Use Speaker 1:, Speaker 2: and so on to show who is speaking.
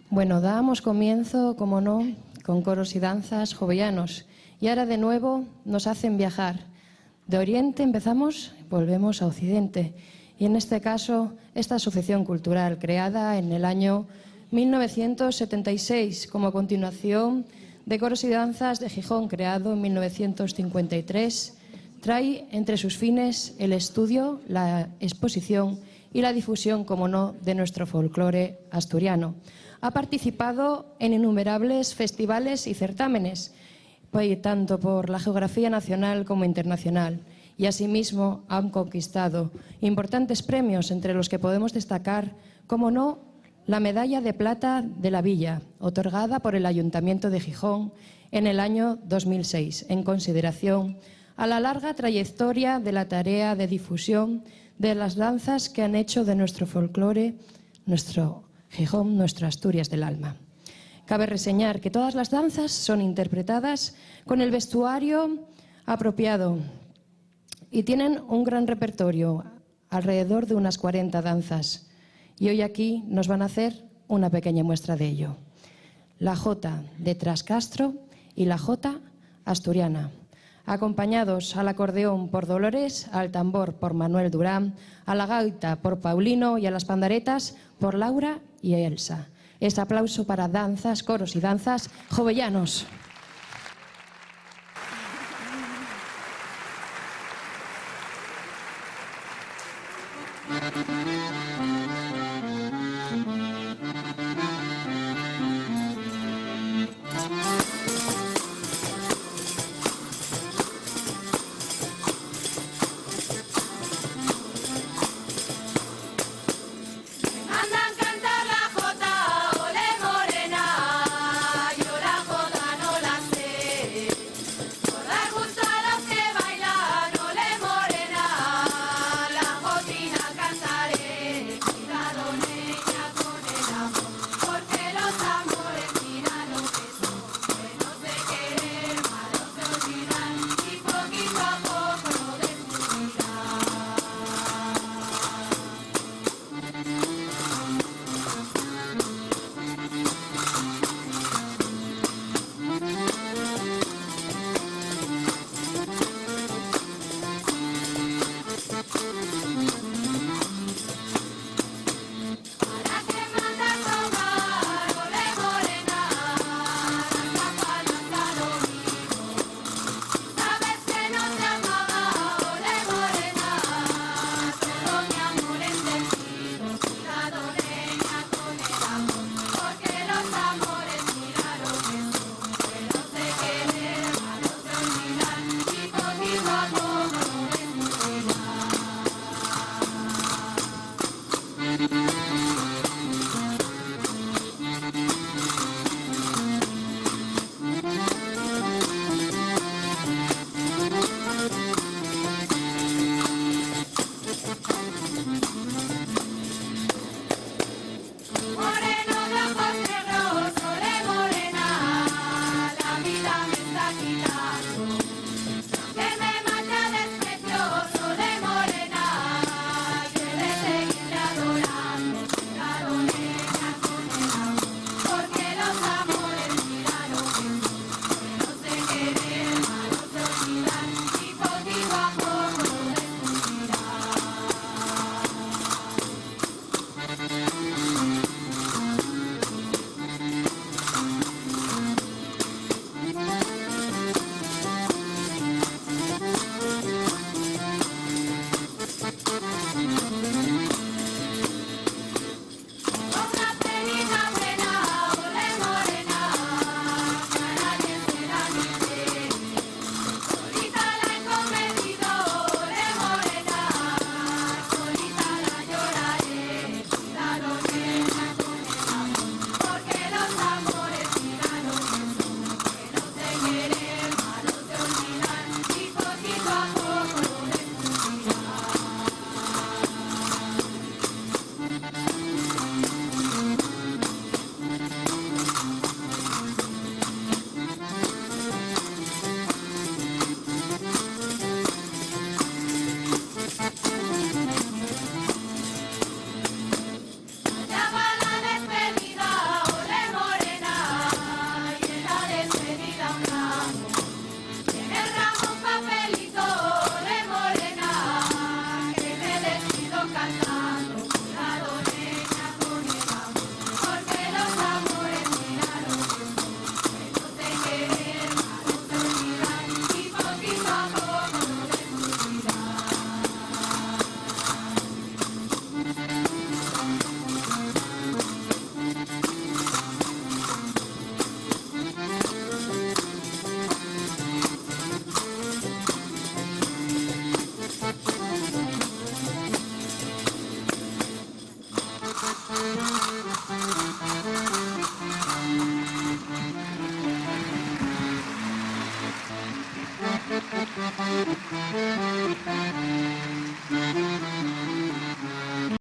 Speaker 1: Bueno, dábamos comienzo, como no, con coros y danzas jovellanos. Y ahora de nuevo nos hacen viajar. De Oriente empezamos, volvemos a Occidente. Y en este caso, esta asociación cultural creada en el año 1976 como continuación de Coros y Danzas de Gijón, creado en 1953, trae entre sus fines el estudio, la exposición y la difusión, como no, de nuestro folclore asturiano. Ha participado en innumerables festivales y certámenes, tanto por la geografía nacional como internacional, y asimismo han conquistado importantes premios, entre los que podemos destacar, como no, la Medalla de Plata de la Villa, otorgada por el Ayuntamiento de Gijón en el año 2006, en consideración a la larga trayectoria de la tarea de difusión de las danzas que han hecho de nuestro folclore, nuestro Gijón, nuestra Asturias del alma. Cabe reseñar que todas las danzas son interpretadas con el vestuario apropiado y tienen un gran repertorio, alrededor de unas 40 danzas. Y hoy aquí nos van a hacer una pequeña muestra de ello. La jota de Trascastro y la jota asturiana, acompañados al acordeón por Dolores, al tambor por Manuel Durán, a la gaita por Paulino y a las pandaretas por Laura y Elsa. Este aplauso para danzas, coros y danzas jovellanos.